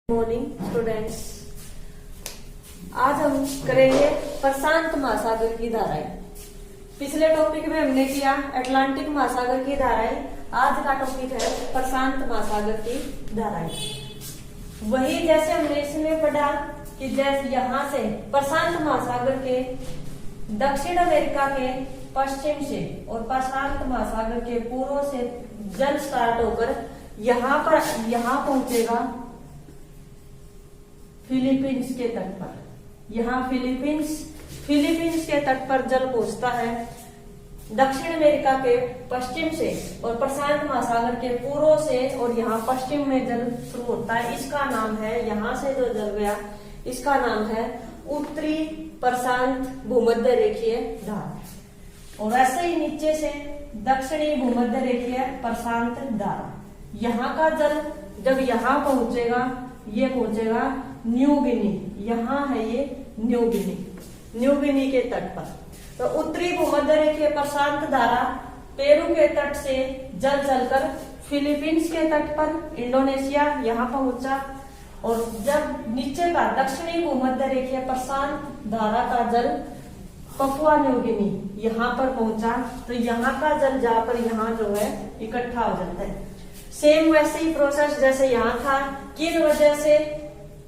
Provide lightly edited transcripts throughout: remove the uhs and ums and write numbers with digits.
Morning students. आज हम करेंगे प्रशांत महासागर की धाराएं। पिछले टॉपिक में हमने किया अटलांटिक महासागर की धाराएं। आज का टॉपिक है प्रशांत महासागर की धाराएं। वही जैसे हमने इसमें पढ़ा कि जैसे यहाँ से प्रशांत महासागर के दक्षिण अमेरिका के पश्चिम से और प्रशांत महासागर के पूर्व से जल स्टार्ट होकर यहाँ पहुंचेगा फिलीपींस के तट पर। यहाँ फिलीपींस के तट पर जल पहुंचता है दक्षिण अमेरिका के पश्चिम से और प्रशांत महासागर के पूर्व से, और यहाँ पश्चिम में जल शुरू होता है। इसका नाम है, यहाँ से जो जल गया इसका नाम है उत्तरी प्रशांत भूमध्य रेखीय धारा। और वैसे ही नीचे से दक्षिणी भूमध्य रेखीय प्रशांत धारा। यहाँ का जल जब यहाँ पहुंचेगा, ये पहुंचेगा न्यू गिनी। यहाँ है ये न्यू गिनी के तट पर। तो उत्तरी भूमध्य रेखीय प्रशांत धारा पेरू के तट से जल चलकर फिलीपींस के तट पर इंडोनेशिया यहाँ पहुंचा, और जब नीचे का दक्षिणी भूमध्य रेखीय प्रशांत धारा का जल पपुआ न्यू गिनी यहाँ पर पहुंचा, तो यहाँ का जल जाकर यहाँ जो है इकट्ठा हो जाता है। सेम वैसे ही प्रोसेस जैसे यहाँ था। किन वजह से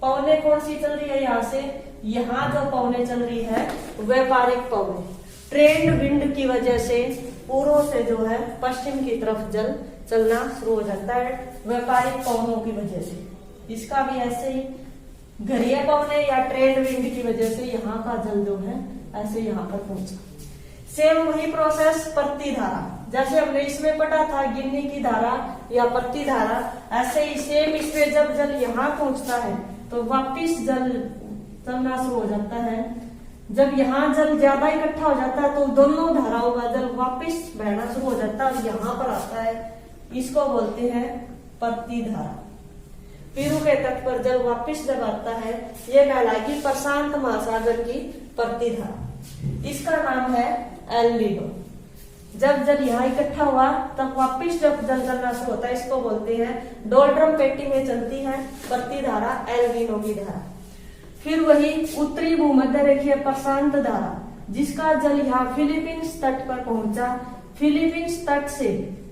पवने कौन सी चल रही है, यहाँ से यहाँ जो पवने चल रही है व्यापारिक पवने, ट्रेंड विंड की वजह से पूर्व से जो है पश्चिम की तरफ जल चलना शुरू हो जाता है व्यापारिक पवनों की वजह से। इसका भी ऐसे ही घरिया पवने या ट्रेंड विंड की वजह से यहाँ का जल जो है ऐसे यहाँ पर पहुंचा। सेम वही प्रोसेस प्रति धारा, जैसे हमने इसमें पढ़ा था गिन्नी की धारा या प्रति धारा, ऐसे ही सेम इसमें जब जल यहाँ पहुंचता है तो वापिस जल चलना शुरू हो जाता है। जब यहाँ जल ज्यादा इकट्ठा हो जाता है तो दोनों धाराओं का जल वापिस बहना शुरू हो जाता है और यहाँ पर आता है। इसको बोलते हैं प्रति धारा। पेरू के तट पर जल वापिस जब आता है ये कहलाएगी प्रशांत महासागर की प्रति धारा। इसका नाम है एल नीनो। जब जल यहाँ इकट्ठा हुआ तब वापिस जब जल चलना शुरू होता है इसको बोलते हैं डोल्ड्रम पेटी में चलती है प्रति धारा एल नीनो की धारा। फिर वही उत्तरी भूमध्य रेखीय प्रशांत धारा, जिसका जल यहाँ फिलीपींस तट पर पहुंचा। फिलीपींस तट से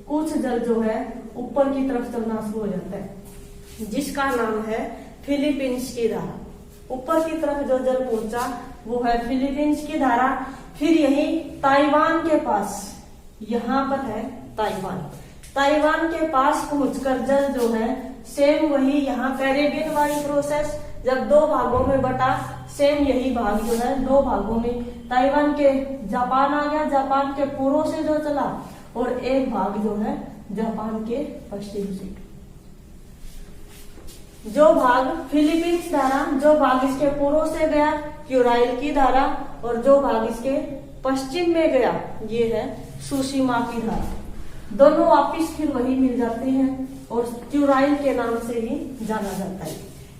कुछ जल जो है ऊपर की तरफ चलना शुरू हो जाता है, जिसका नाम है फिलीपींस की धारा। ऊपर की तरफ जो जल पहुंचा वो है फिलीपींस की धारा। फिर यही ताइवान के पास, यहाँ पर है ताइवान के पास पहुंचकर जल जो है सेम वही यहाँ कैरेबियन वाली प्रोसेस, जब दो भागों में बटा, सेम यही भाग जो है दो भागों में ताइवान के जापान आ गया, जापान के पूर्व से जो चला, और एक भाग जो है जापान के पश्चिम से। जो भाग फिलीपींस धारा, जो भाग इसके पूर्व से गया क्यूराइल की धारा, और जो भाग इसके पश्चिम में गया ये है सुशीमा की धारा। दोनों वापिस फिर वही मिल जाते हैं और क्यूराइल के नाम से ही जाना जाता है।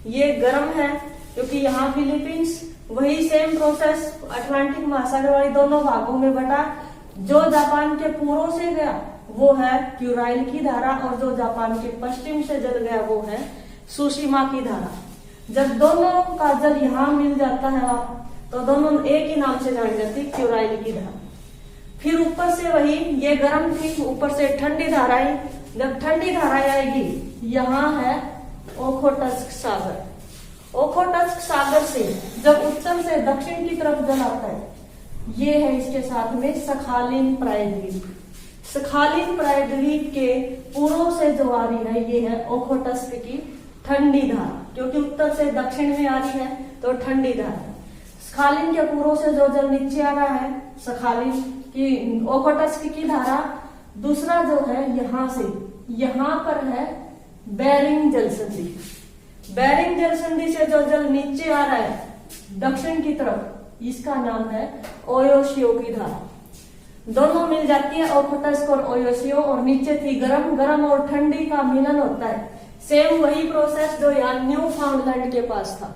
ये गर्म है क्योंकि यहाँ फिलीपींस वही सेम प्रोसेस अटलांटिक महासागर वाली दोनों भागों में बटा। जो जापान के पूर्व से गया वो है क्यूराइल की धारा, और जो जापान के पश्चिम से जल गया वो है सुशीमा की धारा। जब दोनों का जल यहाँ मिल जाता है तो दोनों एक ही नाम से जानी जाती है क्यूराइल की धारा। फिर ऊपर से वही, ये गर्म थी, ऊपर से ठंडी धाराएं। जब ठंडी धाराएं आएगी, यहाँ है ओखोटस्क सागर। ओखोटस्क सागर से जब उत्तर से दक्षिण की तरफ जल आता है, ये है इसके साथ में सखालिन प्रायद्वीप। सखालिन प्रायद्वीप के पूर्व से जो आ रही है ये है ओखोटस्क की ठंडी धारा, क्योंकि उत्तर से दक्षिण में आ रही है तो ठंडी धारा। सखालिन के पूर्व से जो जल नीचे आ रहा है सखालिन की ओखोटस्क की धारा। दूसरा जो है यहाँ से, यहाँ पर है बेरिंग जलसंधि। बेरिंग जलसंधि से जो जल नीचे आ रहा है दक्षिण की तरफ, इसका नाम है ओयोशियो की धारा। दोनों मिल जाती है ओखोटस्क और ओयोशियो, और नीचे थी गरम और ठंडी का मिलन होता है। सेम वही प्रोसेस जो यहाँ न्यू फाउंडलैंड के पास था।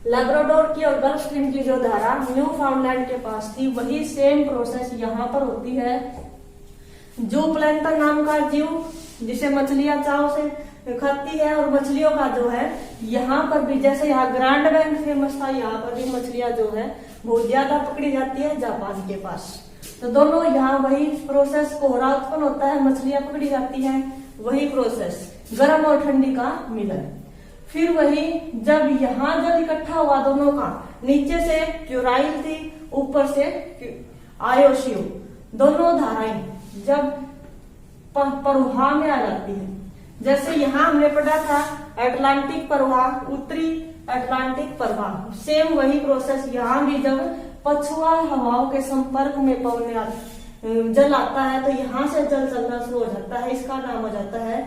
लैब्राडोर की और गल्फ स्ट्रीम की जो धारा न्यू फाउंडलैंड के पास थी, वही सेम प्रोसेस यहाँ पर होती है। जू प्लैंटन नाम का जीव, जिसे मछलियां चाव से खाती है। और मछलियों का जो है यहाँ पर भी, जैसे यहाँ ग्रैंड बैंक फेमस था, यहाँ पर भी मछलियां जो है बहुत ज्यादा पकड़ी जाती है जापान के पास। तो दोनों यहाँ वही प्रोसेस, कोहरा उत्पन्न होता है, मछलियां पकड़ी जाती हैं, वही प्रोसेस, गर्म और ठंडी का मिलन। फिर वही जब यहाँ जल इकट्ठा हुआ दोनों का, नीचे से क्यूराइल थी, ऊपर से आयोशियो, दोनों धाराएं जब प्रवाह में आ जाती है, जैसे यहाँ हमने पढ़ा था अटलांटिक प्रवाह, उत्तरी अटलांटिक प्रवाह, सेम वही प्रोसेस यहाँ भी जब पछुआ हवाओं के संपर्क में जल आता है तो यहाँ से जल चलना शुरू हो जाता है। इसका नाम हो जाता है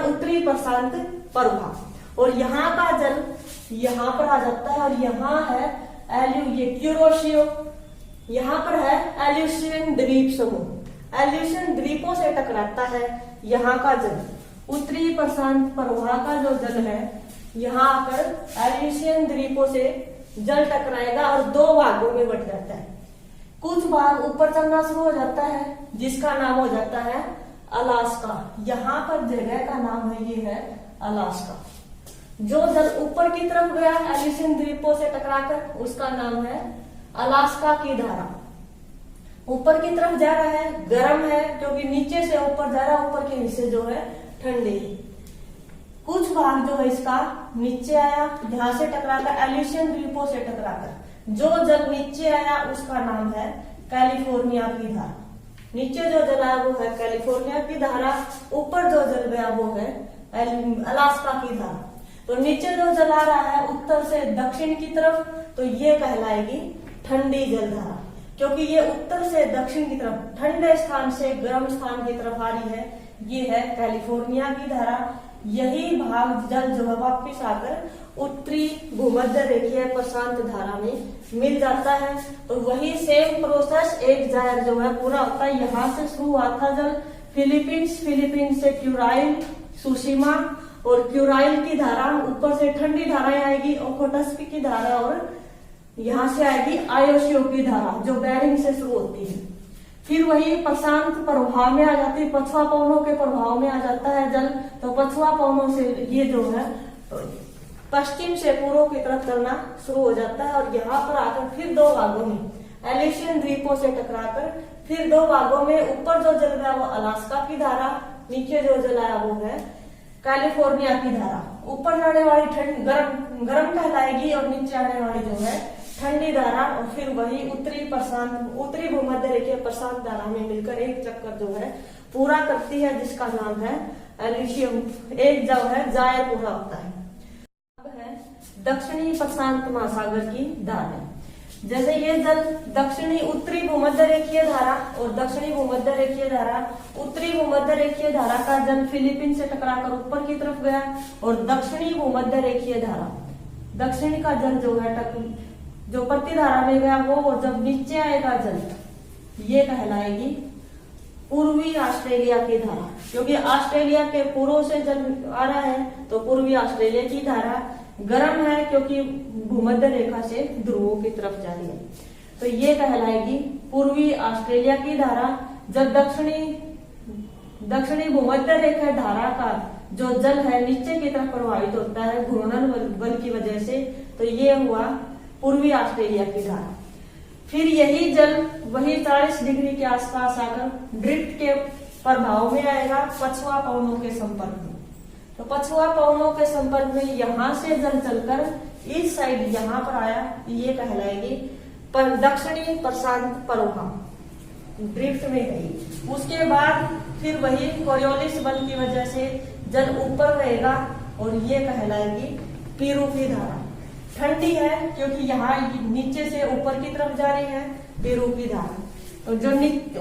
उत्तरी प्रशांत प्रवाह। और यहाँ का जल यहाँ पर आ जाता है और यहाँ है ये क्यूरोशियो, यहाँ पर है एल्यूशियन द्वीप समूह, एल्यूशियन द्वीपों से टकराता है यहाँ का जल। उत्तरी प्रशांत प्रवाह का जो जल है यहाँ आकर एल्यूशियन द्वीपों से जल टकराएगा और दो भागों में बट जाता है। कुछ भाग ऊपर चलना शुरू हो जाता है जिसका नाम हो जाता है अलास्का। यहाँ पर जगह का नाम है, ये है अलास्का। जो जल ऊपर की तरफ गया एल्यूशियन द्वीपों से टकराकर, उसका नाम है अलास्का की धारा। ऊपर की तरफ जा रहा है, गर्म है क्योंकि नीचे से ऊपर जा रहा है, ऊपर के हिस्से जो है ठंडे। कुछ भाग जो है इसका नीचे आया, यहां से टकराकर एल्यूशियन द्वीपों से टकराकर जो जल नीचे आया उसका नाम है कैलिफोर्निया की धारा। नीचे जो जल आया वो है कैलिफोर्निया की धारा, ऊपर जो जल गया वो है अलास्का की धारा। तो नीचे जो जल आ रहा है उत्तर से दक्षिण की तरफ, तो ये कहलाएगी ठंडी जलधारा, क्योंकि ये उत्तर से दक्षिण की तरफ ठंडे स्थान से गर्म स्थान की तरफ आ रही है। ये है कैलिफोर्निया की धारा। यही भाग जल जो है वापिस आकर उत्तरी भूमध्य रेखीय प्रशांत धारा में मिल जाता है। तो वही सेम प्रोसेस एक जायर जो है पूरा होता है। यहाँ से शुरू हुआ था जल फिलीपींस से क्यूराइल, सुशिमा, और क्यूराइल की धारा ऊपर से ठंडी धाराएं आएगी, ओखोटस्क की धारा, और यहाँ से आएगी आयोशियो की धारा जो बेरिंग से शुरू होती है। फिर वही प्रशांत प्रवाह में आ जाती है, पछुआ पवनों के प्रभाव में आ जाता है जल। तो पछुआ पवनों से ये जो है पश्चिम से पूर्व की तरफ चलना शुरू हो जाता है और यहाँ पर आकर फिर दो भागों में एल्यूशियन द्वीपों से टकराकर फिर दो भागों में, ऊपर जो जल गया वो अलास्का की धारा, नीचे जो जल आया वो है कैलिफोर्निया की धारा। ऊपर जाने वाली ठंड गर्म कहलाएगी और नीचे आने वाली जो है ठंडी धारा। और फिर वही उत्तरी भूमध्य रेखीय प्रशांत धारा में मिलकर एक चक्कर जो है पूरा करती है जिसका नाम है एल्यूशियम, एक जो है जायर पूरा होता है। अब है दक्षिणी प्रशांत महासागर की धाराएं। जैसे ये जल दक्षिणी उत्तरी भूमध्य रेखीय धारा और दक्षिणी भूमध्य रेखीय धारा, उत्तरी भूमध्य रेखीय धारा का जल फिलीपींस से टकराकर ऊपर की तरफ गया और दक्षिणी भूमध्य रेखीय धारा, दक्षिणी का जल जो है जो प्रतिधारा में गया वो, और जब नीचे आएगा जल ये कहलाएगी पूर्वी ऑस्ट्रेलिया की धारा, क्योंकि ऑस्ट्रेलिया के पूर्व से जल आ रहा है तो पूर्वी ऑस्ट्रेलिया की धारा गर्म है क्योंकि भूमध्य रेखा से ध्रुवों की तरफ जा रही है। तो ये कहलाएगी पूर्वी ऑस्ट्रेलिया की धारा। जब दक्षिणी भूमध्य रेखा धारा का जो जल है नीचे की तरफ प्रभावित होता है घूर्णन बल की वजह से, तो ये हुआ पूर्वी ऑस्ट्रेलिया की धारा। फिर यही जल वही 40 डिग्री के आसपास आकर ड्रिफ्ट के प्रभाव में आएगा पछुआ पवनों के संपर्क में। तो पछुआ पवनों के संपर्क में यहाँ से जल चलकर इस साइड यहाँ पर आया, ये कहलाएगी दक्षिणी प्रशांत प्रवाह, ड्रिफ्ट में गई। उसके बाद फिर वही कोरियोलिस बल की वजह से जल ऊपर रहेगा और ये कहलाएगी पीरू की धारा। ठंडी है क्योंकि यहाँ नीचे से ऊपर की तरफ जा रही है पीरू की धारा। तो जो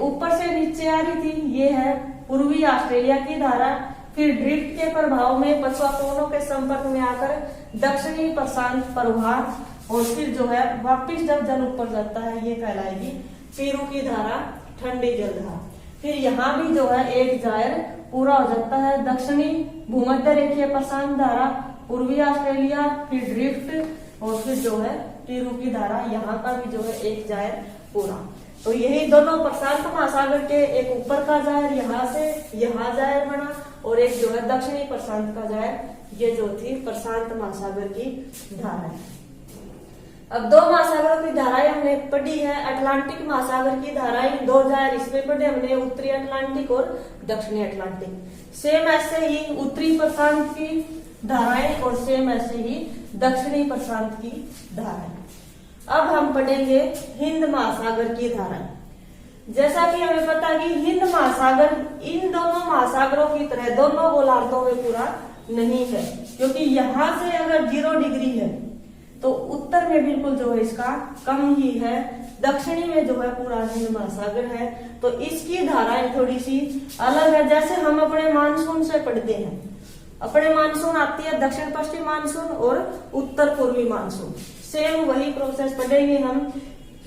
ऊपर से नीचे आ रही थी ये है पूर्वी ऑस्ट्रेलिया की धारा। फिर ड्रिफ्ट के प्रभाव में पछुआ पवनों के संपर्क में आकर दक्षिणी प्रशांत प्रवाह और फिर जो है वापिस जब जल ऊपर जाता है ये कहलाएगी पीरू की धारा, ठंडी जल धारा। फिर यहाँ भी जो है एक जायर पूरा हो जाता है, दक्षिणी भूमध्य रेखीय प्रशांत धारा, पूर्वी ऑस्ट्रेलिया, फिर ड्रिफ्ट और फिर जो है पीरू की धारा, यहाँ का भी जो है एक जायर पूरा। तो यही दोनों प्रशांत महासागर के एक ऊपर का जायर यहाँ से यहाँ जायर बना और एक जो है दक्षिणी प्रशांत का जो है ये जो थी प्रशांत महासागर की धारा है। अब दो महासागरों की धाराएं हमने पढ़ी है। अटलांटिक महासागर की धाराएं 2000 इसमें पढ़े हमने, उत्तरी अटलांटिक और दक्षिणी अटलांटिक। सेम ऐसे ही उत्तरी प्रशांत की धाराएं और सेम ऐसे ही दक्षिणी प्रशांत की धाराएं। अब हम पढ़ेंगे हिंद महासागर की धाराएं। जैसा कि हमें पता कि हिंद महासागर इन दोनों महासागरों की तरह दोनों गोलार्धों में पूरा नहीं है, क्योंकि यहां से अगर 0 डिग्री है तो उत्तर में बिल्कुल जो है इसका कम ही है, दक्षिणी में जो है पूरा हिंद महासागर है। तो इसकी धाराएं थोड़ी सी अलग है। जैसे हम अपने मानसून से पढ़ते हैं, अपने मानसून आती है दक्षिण पश्चिम मानसून और उत्तर पूर्वी मानसून, सेम वही प्रोसेस पढ़ेंगे हम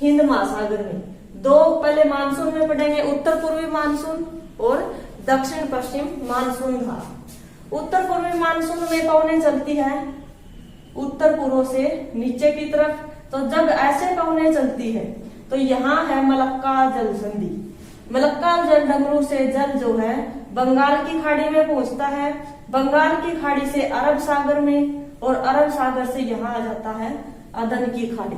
हिंद महासागर में। दो पहले मानसून में पढ़ेंगे, उत्तर पूर्वी मानसून और दक्षिण पश्चिम मानसून धारा। उत्तर पूर्वी मानसून में पवनें चलती है उत्तर पूर्व से नीचे की तरफ। तो जब ऐसे पवनें चलती है तो यहाँ है मलक्का जल संधि। मलक्का जल डमरू से जल जो है बंगाल की खाड़ी में पहुंचता है, बंगाल की खाड़ी से अरब सागर में, और अरब सागर से यहाँ आ जाता है अदन की खाड़ी।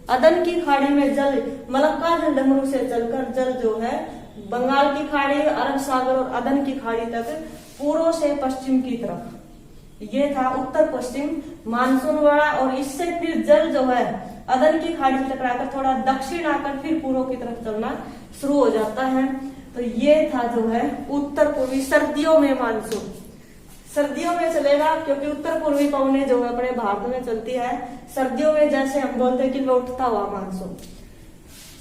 अदन की खाड़ी में जल मलक्का जल डमरू से चलकर जल जो है बंगाल की खाड़ी, अरब सागर और अदन की खाड़ी तक पूर्व से पश्चिम की तरफ, ये था उत्तर पश्चिम मानसून वाला। और इससे फिर जल जो है अदन की खाड़ी से टकराकर थोड़ा दक्षिण आकर फिर पूर्व की तरफ चलना शुरू हो जाता है। तो ये था जो है उत्तर पूर्वी सर्दियों में मानसून। सर्दियों में चलेगा क्योंकि उत्तर पूर्वी पवनें जो है अपने भारत में चलती है सर्दियों में, जैसे हम बोलते हैं कि लौटता हुआ मानसून।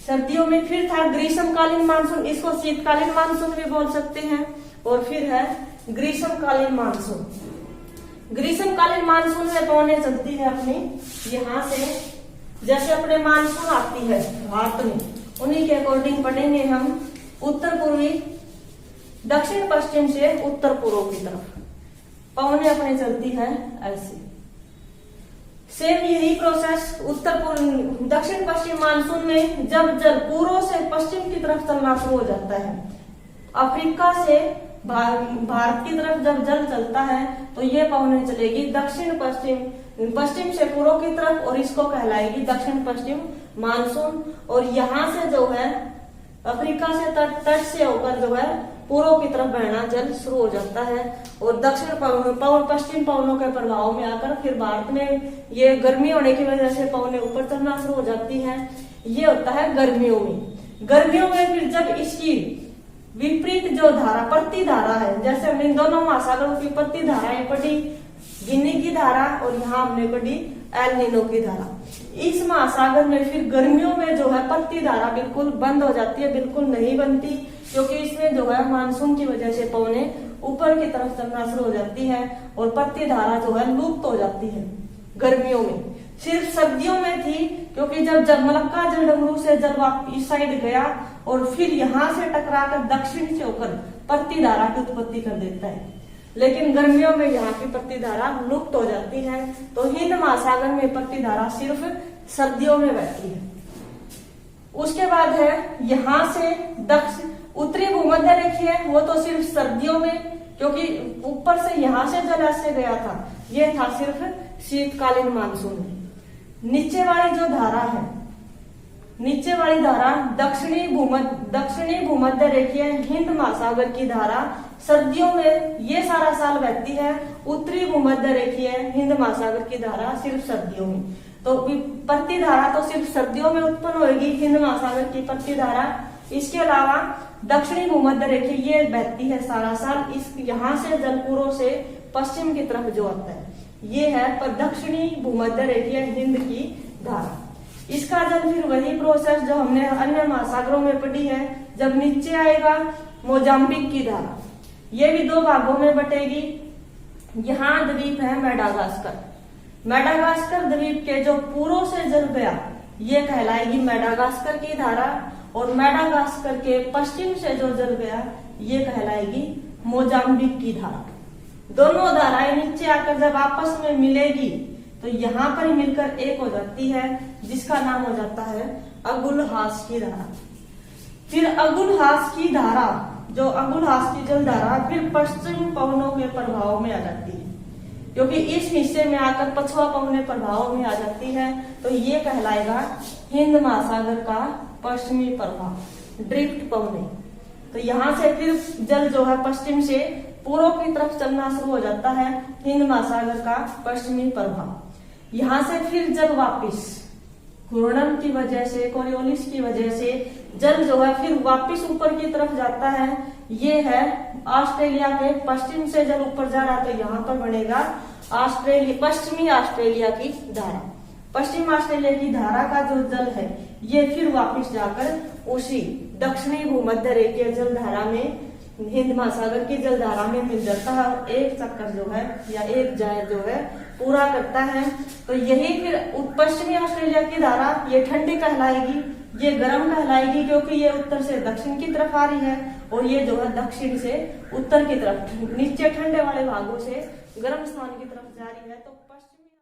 सर्दियों में फिर था ग्रीष्मकालीन मानसून, इसको शीतकालीन मानसून भी बोल सकते हैं। और फिर है ग्रीष्मकालीन मानसून। ग्रीष्मकालीन मानसून में पवनें चलती है अपनी यहाँ से, जैसे अपने मानसून आती है भारत में, उन्हीं के अकॉर्डिंग पढ़ेंगे हम उत्तर पूर्वी दक्षिण पश्चिम से उत्तर पूर्व की तरफ पवनें अपने चलती है ऐसे। सेम यही प्रोसेस उत्तर पूर्व दक्षिण पश्चिम मानसून में जब जल पूर्व से पश्चिम की तरफ चलना शुरू हो जाता है, अफ्रीका से भारत की तरफ जब जल चलता है तो ये पवनें चलेगी दक्षिण पश्चिम, पश्चिम से पूर्व की तरफ, और इसको कहलाएगी दक्षिण पश्चिम मानसून। और यहाँ से जो है अफ्रीका से तट से होकर जो है पूर्व की तरफ बहना जल शुरू हो जाता है, और दक्षिण पश्चिम पवनों के प्रभाव में आकर फिर भारत में ये गर्मी होने की वजह से पवनें ऊपर चलना शुरू हो जाती है। ये होता है गर्मियों में। गर्मियों में फिर जब इसकी विपरीत जो धारा प्रति धारा है, जैसे हमने दोनों महासागरों की प्रति धाराएं पढ़ी, गिनी की धारा और यहाँ हमने पढ़ी एल नीनो की धारा। इस महासागर में फिर गर्मियों में जो है प्रति धारा बिल्कुल बंद हो जाती है, बिल्कुल नहीं बनती, क्योंकि इसमें जो है मानसून की वजह से पवनें ऊपर की तरफ चलना शुरू हो जाती है और प्रति धारा जो है लुप्त हो जाती है गर्मियों में। सिर्फ सर्दियों में थी, क्योंकि जब मलक्का जल डमरू से जल इस साइड गया और फिर यहाँ से टकराकर दक्षिण से होकर प्रति धारा की उत्पत्ति कर देता है, लेकिन गर्मियों में यहाँ की प्रति धारा लुप्त हो जाती है। तो हिंद महासागर में प्रति धारा सिर्फ सर्दियों में बहती है। उसके बाद है यहाँ से दक्षिण उत्तरी भूमध्य रेखीय, वो तो सिर्फ सर्दियों में, क्योंकि ऊपर से यहाँ से जल ऐसे गया था, ये था सिर्फ शीतकालीन मानसून में। नीचे वाली जो धारा है, नीचे वाली धारा दक्षिणी भूमध्य रेखीय हिंद महासागर की धारा सर्दियों में ये सारा साल बहती है। उत्तरी भूमध्य रेखीय हिंद महासागर की धारा सिर्फ सर्दियों में। तो प्रति धारा तो सिर्फ सर्दियों में उत्पन्न होगी हिंद महासागर की प्रति धारा। इसके अलावा दक्षिणी भूमध्य रेखीय ये बहती है सारा साल। इस यहाँ से जल पूर्व से पश्चिम की तरफ जो आता है ये है पर दक्षिणी भूमध्य रेखीय हिंद की धारा। इसका जल फिर वही प्रोसेस जो हमने अन्य महासागरों में पढ़ी है। जब नीचे आएगा मोजाम्बिक की धारा, ये भी दो भागों में बटेगी। यहाँ द्वीप है मेडागास्कर। मेडागास्कर द्वीप के जो पूर्व से जल गया ये कहलाएगी मेडागास्कर की धारा, और मेडागास्कर के पश्चिम से जो जल गया ये कहलाएगी मोजाम्बिक की धारा। दोनों धाराएं नीचे आकर जब आपस में मिलेगी तो यहाँ पर मिलकर एक हो जाती है, जिसका नाम हो जाता है अगुलहास की धारा। फिर अगुलहास की धारा जो अंगुलहास की जलधारा फिर पश्चिम पवनों के प्रभाव में आ जाती है, क्योंकि इस हिस्से में आकर पछुआ पवने प्रभाव में आ जाती है, तो ये कहलाएगा हिंद महासागर का पश्चिमी प्रभाव, ड्रिफ्ट पवने। तो यहाँ से फिर जल जो है पश्चिम से पूर्व की तरफ चलना शुरू हो जाता है, हिंद महासागर का पश्चिमी प्रभाव। यहाँ से फिर जल वापिस घूर्णन की वजह से, कोरियोलिस की वजह से जल जो है फिर वापिस ऊपर की तरफ जाता है। ये है ऑस्ट्रेलिया के पश्चिम से जल ऊपर जा रहा है, तो यहाँ पर बनेगा पश्चिमी ऑस्ट्रेलिया की धारा। पश्चिम ऑस्ट्रेलिया की धारा का जो जल है ये फिर वापिस जाकर उसी दक्षिणी भूमध्य रेखीय जल धारा में, हिंद महासागर की जल धारा में मिल जाता है और एक चक्कर जो है या एक जायर जो है पूरा करता है। तो यही फिर पश्चिमी ऑस्ट्रेलिया की धारा ये ठंडी कहलाएगी, ये गर्म कहलाएगी, क्योंकि ये उत्तर से दक्षिण की तरफ आ रही है और ये जो है दक्षिण से उत्तर की तरफ नीचे ठंडे वाले भागों से गर्म स्थान की तरफ जा रही है। तो